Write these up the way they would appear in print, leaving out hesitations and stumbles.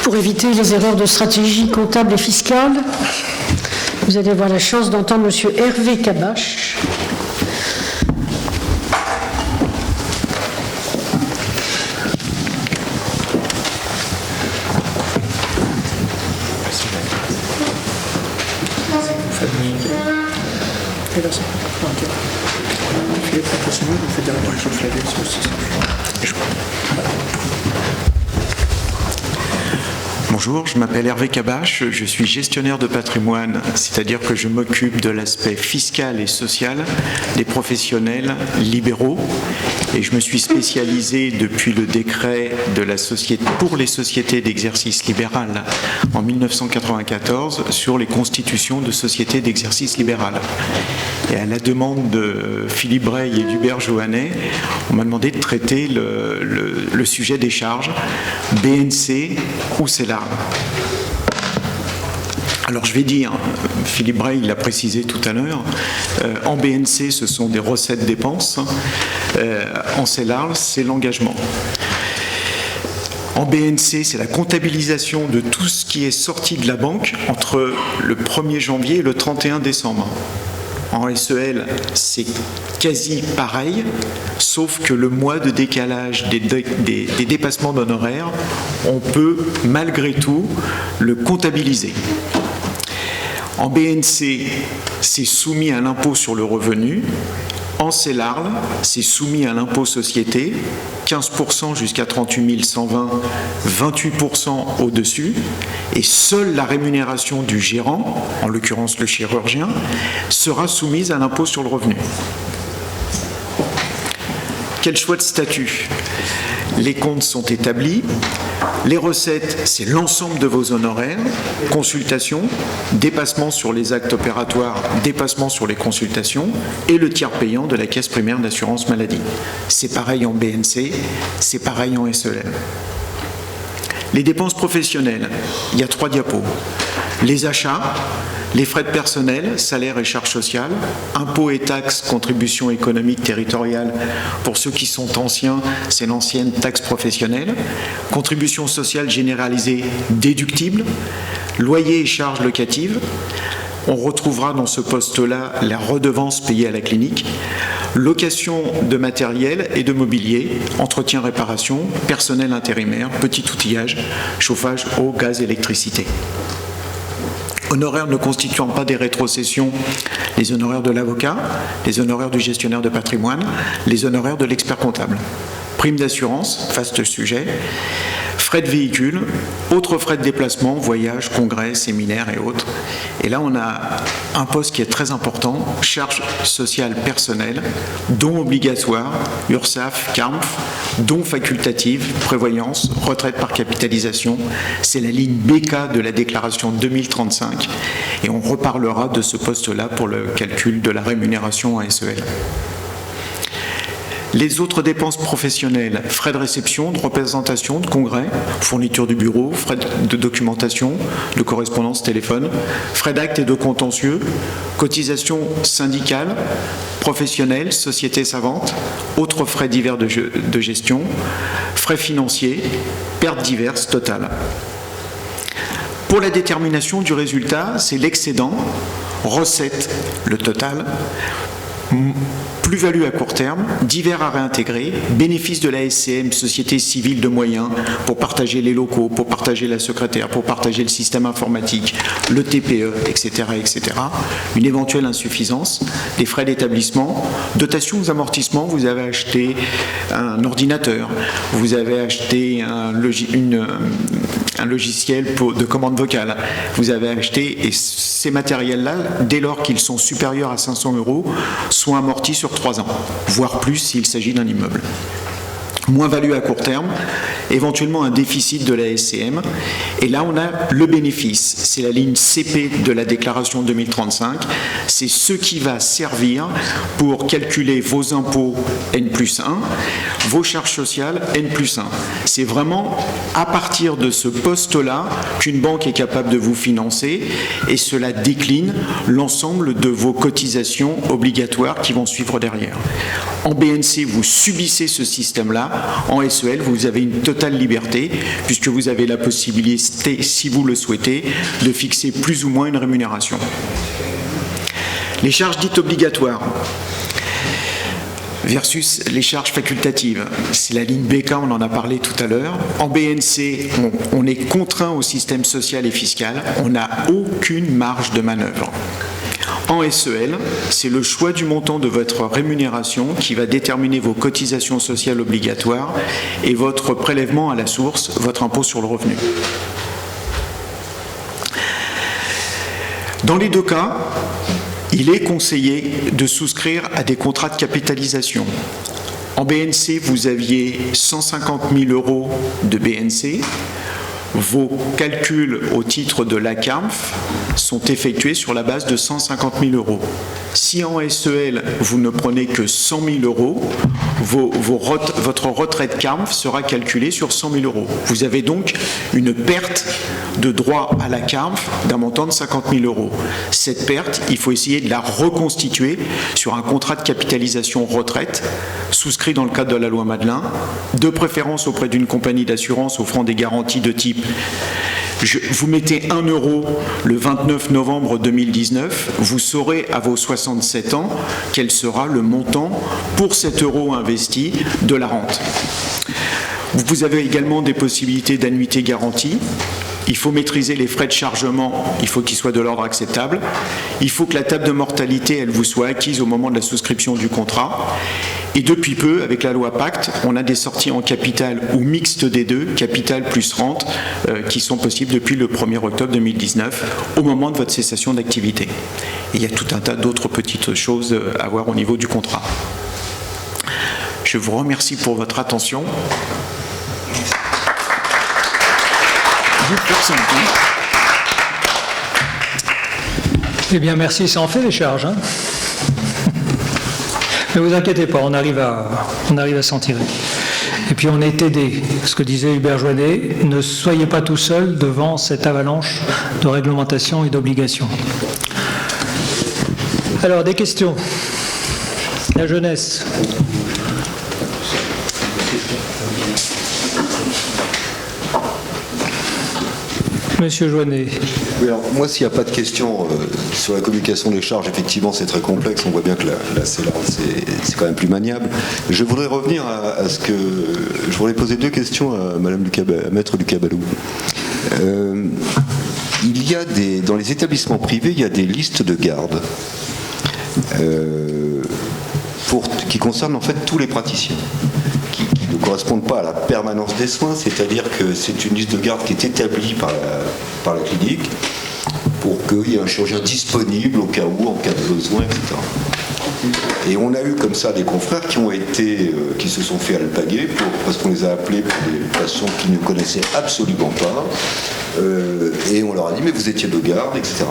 Pour éviter les erreurs de stratégie comptable et fiscale, vous allez avoir la chance d'entendre M. Hervé Cabache. Bonjour, je m'appelle Hervé Cabache, je suis gestionnaire de patrimoine, c'est-à-dire que je m'occupe de l'aspect fiscal et social des professionnels libéraux et je me suis spécialisé depuis le décret de la société, pour les sociétés d'exercice libéral en 1994 sur les constitutions de sociétés d'exercice libéral. Et à la demande de Philippe Breil et d'Hubert Johannet, on m'a demandé de traiter le sujet des charges BNC ou CELAR. Alors je vais dire, Philippe Breil l'a précisé tout à l'heure, en BNC ce sont des recettes-dépenses, en CELAR c'est l'engagement. En BNC, c'est la comptabilisation de tout ce qui est sorti de la banque entre le 1er janvier et le 31 décembre. En SEL, c'est quasi pareil, sauf que le mois de décalage des dépassements d'honoraires, on peut malgré tout le comptabiliser. En BNC, c'est soumis à l'impôt sur le revenu. En CELARL, c'est soumis à l'impôt société, 15% jusqu'à 38 120, 28% au-dessus, et seule la rémunération du gérant, en l'occurrence le chirurgien, sera soumise à l'impôt sur le revenu. Quel choix de statut? Les comptes sont établis. Les recettes, c'est l'ensemble de vos honoraires, consultations, dépassements sur les actes opératoires, dépassements sur les consultations et le tiers payant de la caisse primaire d'assurance maladie. C'est pareil en BNC, c'est pareil en SEL. Les dépenses professionnelles, il y a 3 diapos. Les achats, les frais de personnel, salaires et charges sociales, impôts et taxes, contributions économiques territoriales, pour ceux qui sont anciens, c'est l'ancienne taxe professionnelle, contributions sociales généralisées déductibles, loyers et charges locatives. On retrouvera dans ce poste-là la redevance payée à la clinique, location de matériel et de mobilier, entretien, réparation, personnel intérimaire, petit outillage, chauffage, eau, gaz, électricité. Honoraires ne constituant pas des rétrocessions, les honoraires de l'avocat, les honoraires du gestionnaire de patrimoine, les honoraires de l'expert comptable. Prime d'assurance, vaste sujet, frais de véhicule, autres frais de déplacement, voyages, congrès, séminaires et autres. Et là, on a un poste qui est très important, charges sociales personnelles, dons obligatoires, URSSAF, CARMF, dons facultatifs, prévoyance, retraite par capitalisation. C'est la ligne BK de la déclaration 2035 et on reparlera de ce poste-là pour le calcul de la rémunération en SEL. Les autres dépenses professionnelles, frais de réception, de représentation, de congrès, fourniture du bureau, frais de documentation, de correspondance téléphone, frais d'actes et de contentieux, cotisations syndicales, professionnelles, sociétés savantes, autres frais divers de gestion, frais financiers, pertes diverses totales. Pour la détermination du résultat, c'est l'excédent, recette, le total, plus-value à court terme, divers à réintégrer, bénéfice de la SCM, société civile de moyens, pour partager les locaux, pour partager la secrétaire, pour partager le système informatique, le TPE, etc., etc. Une éventuelle insuffisance, des frais d'établissement, dotation aux amortissements, vous avez acheté un ordinateur, vous avez acheté un logiciel de commande vocale, vous avez acheté, et ces matériels-là, dès lors qu'ils sont supérieurs à 500 €, sont amortis sur 3 ans, voire plus s'il s'agit d'un immeuble. Moins-value à court terme, éventuellement un déficit de la SCM. Et là, on a le bénéfice. C'est la ligne CP de la déclaration 2035. C'est ce qui va servir pour calculer vos impôts N+1, vos charges sociales N+1. C'est vraiment à partir de ce poste-là qu'une banque est capable de vous financer et cela décline l'ensemble de vos cotisations obligatoires qui vont suivre derrière. En BNC, vous subissez ce système-là. En SEL, vous avez une totale liberté, puisque vous avez la possibilité, si vous le souhaitez, de fixer plus ou moins une rémunération. Les charges dites obligatoires versus les charges facultatives. C'est la ligne BK, on en a parlé tout à l'heure. En BNC, on est contraint au système social et fiscal, on n'a aucune marge de manœuvre. En SEL, c'est le choix du montant de votre rémunération qui va déterminer vos cotisations sociales obligatoires et votre prélèvement à la source, votre impôt sur le revenu. Dans les deux cas, il est conseillé de souscrire à des contrats de capitalisation. En BNC, vous aviez 150 000 € de BNC. Vos calculs au titre de la CAMF sont effectués sur la base de 150 000 €. Si en SEL, vous ne prenez que 100 000 €, votre retraite CAMF sera calculée sur 100 000 €. Vous avez donc une perte de droit à la CAMF d'un montant de 50 000 €. Cette perte, il faut essayer de la reconstituer sur un contrat de capitalisation retraite souscrit dans le cadre de la loi Madelin, de préférence auprès d'une compagnie d'assurance offrant des garanties de type vous mettez 1 € le 29 novembre 2019, vous saurez à vos 67 ans quel sera le montant pour cet euro investi de la rente. Vous avez également des possibilités d'annuité garantie. Il faut maîtriser les frais de chargement, il faut qu'ils soient de l'ordre acceptable. Il faut que la table de mortalité, elle vous soit acquise au moment de la souscription du contrat. Et depuis peu, avec la loi Pacte, on a des sorties en capital ou mixtes des deux, capital plus rente, qui sont possibles depuis le 1er octobre 2019, au moment de votre cessation d'activité. Et il y a tout un tas d'autres petites choses à voir au niveau du contrat. Je vous remercie pour votre attention. Eh bien, merci, ça en fait les charges. Hein. Ne vous inquiétez pas, on arrive à s'en tirer. Et puis on est aidé. Ce que disait Hubert Joannet, ne soyez pas tout seul devant cette avalanche de réglementation et d'obligations. Alors, des questions. La jeunesse. Monsieur Joannet. Oui, alors, moi, s'il n'y a pas de questions sur la communication des charges, effectivement, c'est très complexe. On voit bien que la CELAR, c'est quand même plus maniable. Je voudrais revenir à ce que... Je voudrais poser deux questions à Maître Lucas Balou. Il y a dans les établissements privés, il y a des listes de garde qui concernent en fait tous les praticiens. Qui ne correspondent pas à la permanence des soins, c'est-à-dire que c'est une liste de garde qui est établie par la clinique pour qu'il y ait un chirurgien disponible au cas où, en cas de besoin, etc. Et on a eu comme ça des confrères qui se sont fait alpaguer parce qu'on les a appelés pour des patients qu'ils ne connaissaient absolument pas, et on leur a dit mais vous étiez de garde, etc.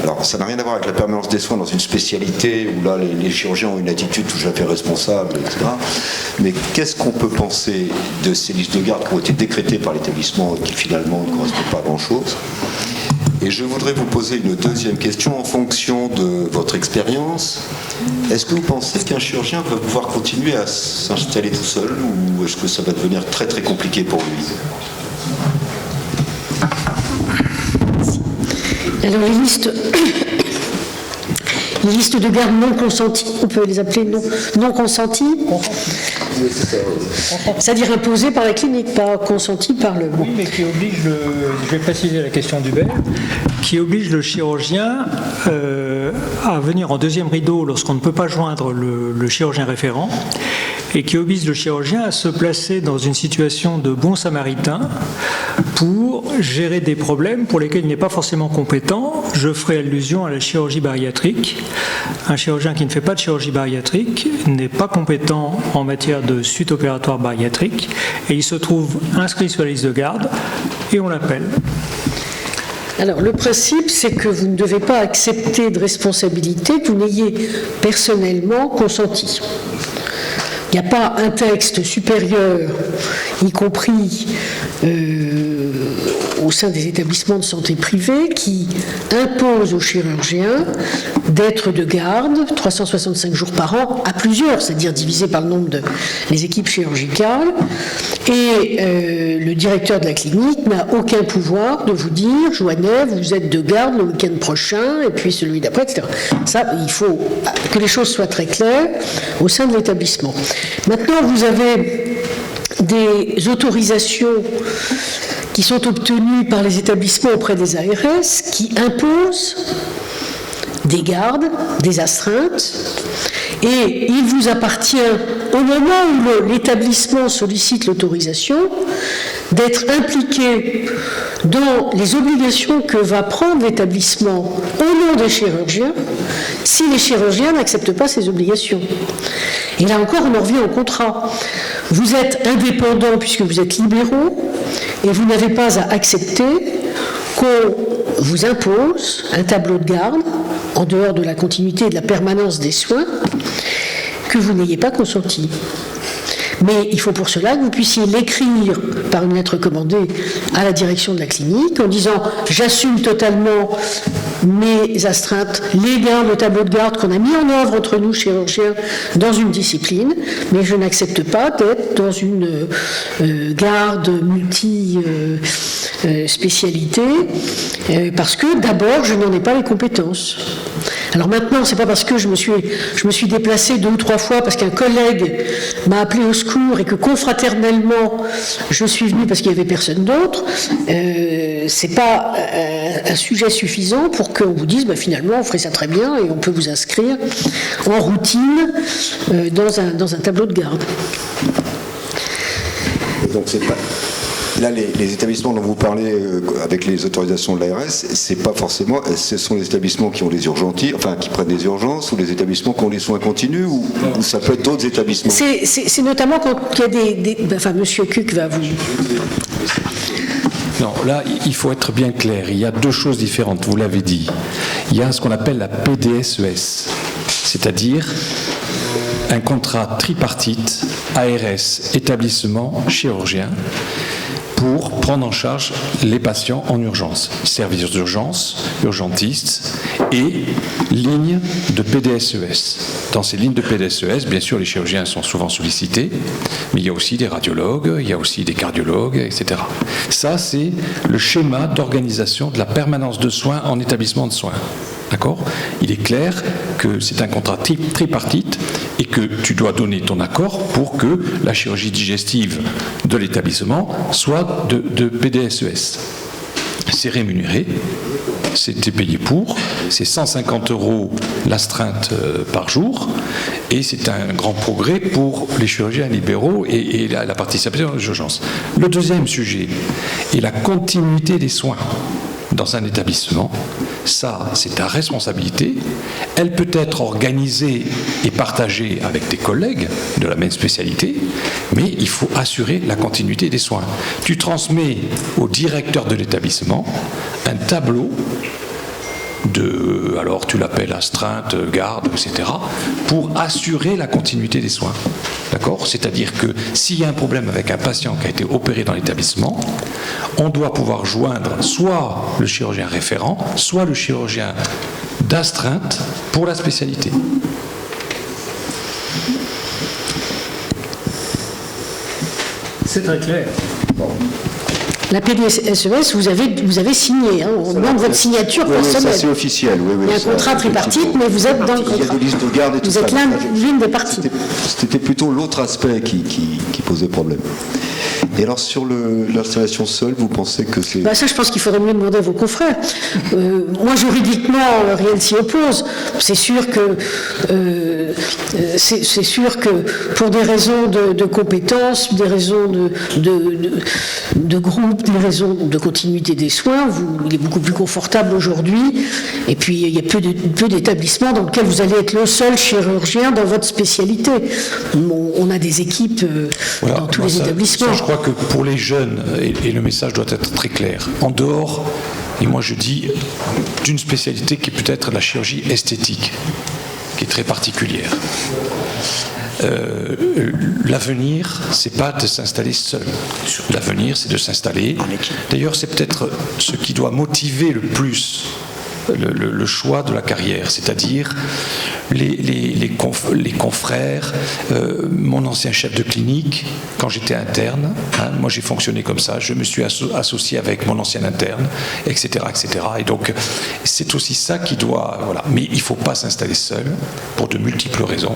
Alors, ça n'a rien à voir avec la permanence des soins dans une spécialité où là, les chirurgiens ont une attitude tout à fait responsable, etc. Mais qu'est-ce qu'on peut penser de ces listes de garde qui ont été décrétées par l'établissement et qui finalement ne correspondent pas à grand-chose? Et je voudrais vous poser une deuxième question en fonction de votre expérience. Est-ce que vous pensez qu'un chirurgien va pouvoir continuer à s'installer tout seul ou est-ce que ça va devenir très très compliqué pour lui? Alors les listes de garde non consenties, on peut les appeler non consenties, c'est-à-dire imposées par la clinique, pas consenties par le... Oui, mais qui oblige je vais préciser la question d'Hubert, qui oblige le chirurgien à venir en deuxième rideau lorsqu'on ne peut pas joindre le chirurgien référent, et qui oblige le chirurgien à se placer dans une situation de bon samaritain pour gérer des problèmes pour lesquels il n'est pas forcément compétent. Je ferai allusion à la chirurgie bariatrique. Un chirurgien qui ne fait pas de chirurgie bariatrique n'est pas compétent en matière de suite opératoire bariatrique et il se trouve inscrit sur la liste de garde et on l'appelle. Alors, le principe, c'est que vous ne devez pas accepter de responsabilité que vous n'ayez personnellement consenti. Il n'y a pas un texte supérieur, y compris au sein des établissements de santé privés qui imposent aux chirurgiens d'être de garde 365 jours par an à plusieurs, c'est-à-dire divisé par le nombre des équipes chirurgicales. Et le directeur de la clinique n'a aucun pouvoir de vous dire, Joannet, vous êtes de garde le week-end prochain, et puis celui d'après, etc. Ça, il faut que les choses soient très claires au sein de l'établissement. Maintenant, vous avez des autorisations qui sont obtenues par les établissements auprès des ARS qui imposent des gardes, des astreintes, et il vous appartient, au moment où l'établissement sollicite l'autorisation, d'être impliqué dans les obligations que va prendre l'établissement au nom des chirurgiens, si les chirurgiens n'acceptent pas ces obligations. Et là encore, on en revient au contrat. Vous êtes indépendant puisque vous êtes libéraux, et vous n'avez pas à accepter qu'on vous impose un tableau de garde, en dehors de la continuité et de la permanence des soins, que vous n'ayez pas consenti. Mais il faut pour cela que vous puissiez l'écrire par une lettre commandée à la direction de la clinique en disant « J'assume totalement mes astreintes, les gardes, le tableau de garde qu'on a mis en œuvre entre nous, chirurgiens, dans une discipline, mais je n'accepte pas d'être dans une garde multi-spécialité parce que d'abord, je n'en ai pas les compétences. » Alors maintenant, c'est pas parce que je me suis déplacée 2 ou 3 fois parce qu'un collègue m'a appelé au secours et que confraternellement je suis venue parce qu'il n'y avait personne d'autre, c'est pas un sujet suffisant pour qu'on vous dise finalement on ferait ça très bien et on peut vous inscrire en routine dans un tableau de garde. Donc c'est pas... Là, les établissements dont vous parlez avec les autorisations de l'ARS, c'est pas forcément. Ce sont les établissements qui ont des urgenties, enfin qui prennent des urgences, ou les établissements qui ont des soins continus, ou ça peut être d'autres établissements. C'est notamment quand il y a des enfin, Monsieur Cuc va vous. Non, là, il faut être bien clair. Il y a 2 choses différentes, vous l'avez dit. Il y a ce qu'on appelle la PDSES, c'est-à-dire un contrat tripartite, ARS, établissement, chirurgien, pour prendre en charge les patients en urgence. Services d'urgence, urgentistes et lignes de PDSES. Dans ces lignes de PDSES, bien sûr, les chirurgiens sont souvent sollicités, mais il y a aussi des radiologues, il y a aussi des cardiologues, etc. Ça, c'est le schéma d'organisation de la permanence de soins en établissement de soins. D'accord ? Il est clair que c'est un contrat tripartite et que tu dois donner ton accord pour que la chirurgie digestive de l'établissement soit de PDSES. C'est rémunéré, c'est payé pour, c'est 150 € l'astreinte par jour, et c'est un grand progrès pour les chirurgiens libéraux et la participation aux urgences. Le deuxième sujet est la continuité des soins dans un établissement. Ça, c'est ta responsabilité. Elle peut être organisée et partagée avec tes collègues de la même spécialité, mais il faut assurer la continuité des soins. Tu transmets au directeur de l'établissement un tableau alors tu l'appelles astreinte, garde, etc., pour assurer la continuité des soins. D'accord ? C'est-à-dire que s'il y a un problème avec un patient qui a été opéré dans l'établissement, on doit pouvoir joindre soit le chirurgien référent, soit le chirurgien d'astreinte pour la spécialité. C'est très clair. Bon. La PDSES, vous avez signé, hein, on demande votre signature personnelle. Ça c'est officiel, oui. Il y a un contrat tripartite, mais vous êtes dans le contrat. Il y a des listes de garde et tout ça. Vous êtes l'une des parties. C'était plutôt l'autre aspect qui posait problème. Et alors sur l'installation seule, vous pensez que c'est... Ça, je pense qu'il faudrait mieux demander à vos confrères. Moi, juridiquement, rien ne s'y oppose. C'est sûr que pour des raisons de compétences, des raisons de groupe, des raisons de continuité des soins, il est beaucoup plus confortable aujourd'hui. Et puis, il y a peu d'établissements dans lesquels vous allez être le seul chirurgien dans votre spécialité. On a des équipes dans tous les établissements. Je crois que pour les jeunes, et le message doit être très clair, en dehors, et moi je dis, d'une spécialité qui est peut-être la chirurgie esthétique, qui est très particulière. l'avenir, c'est pas de s'installer seul. L'avenir, c'est de s'installer. D'ailleurs, c'est peut-être ce qui doit motiver le plus le choix de la carrière, c'est-à-dire les confrères, mon ancien chef de clinique, quand j'étais interne, moi j'ai fonctionné comme ça, je me suis associé avec mon ancien interne, etc., etc. Et donc c'est aussi ça qui doit... Voilà. Mais il ne faut pas s'installer seul pour de multiples raisons,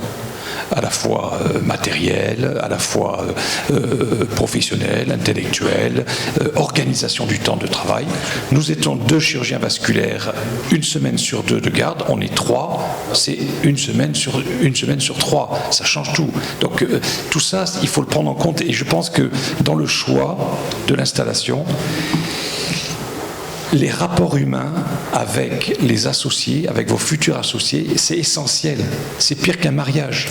à la fois matérielle, à la fois professionnelle, intellectuelle, organisation du temps de travail. Nous étions 2 chirurgiens vasculaires, 1 semaine sur 2 de garde, on est 3, c'est 1 semaine sur 3, ça change tout. Donc tout ça, il faut le prendre en compte, et je pense que dans le choix de l'installation, les rapports humains avec les associés, avec vos futurs associés, c'est essentiel. C'est pire qu'un mariage.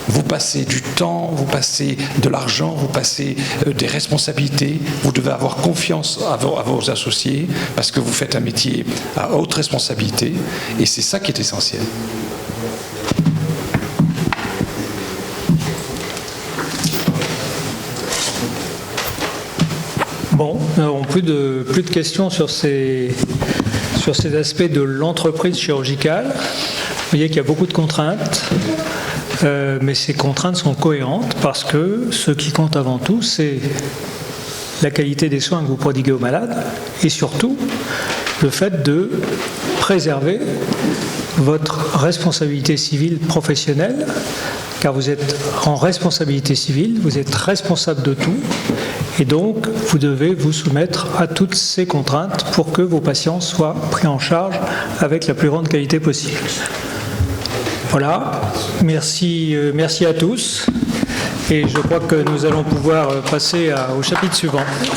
Vous passez du temps, vous passez de l'argent, vous passez des responsabilités. Vous devez avoir confiance à vos associés parce que vous faites un métier à haute responsabilité. Et c'est ça qui est essentiel. Bon, nous n'avons plus de questions sur ces aspects de l'entreprise chirurgicale. Vous voyez qu'il y a beaucoup de contraintes, mais ces contraintes sont cohérentes parce que ce qui compte avant tout, c'est la qualité des soins que vous prodiguez aux malades et surtout le fait de préserver votre responsabilité civile professionnelle, car vous êtes en responsabilité civile, vous êtes responsable de tout. Et donc, vous devez vous soumettre à toutes ces contraintes pour que vos patients soient pris en charge avec la plus grande qualité possible. Voilà, merci à tous. Et je crois que nous allons pouvoir passer au chapitre suivant.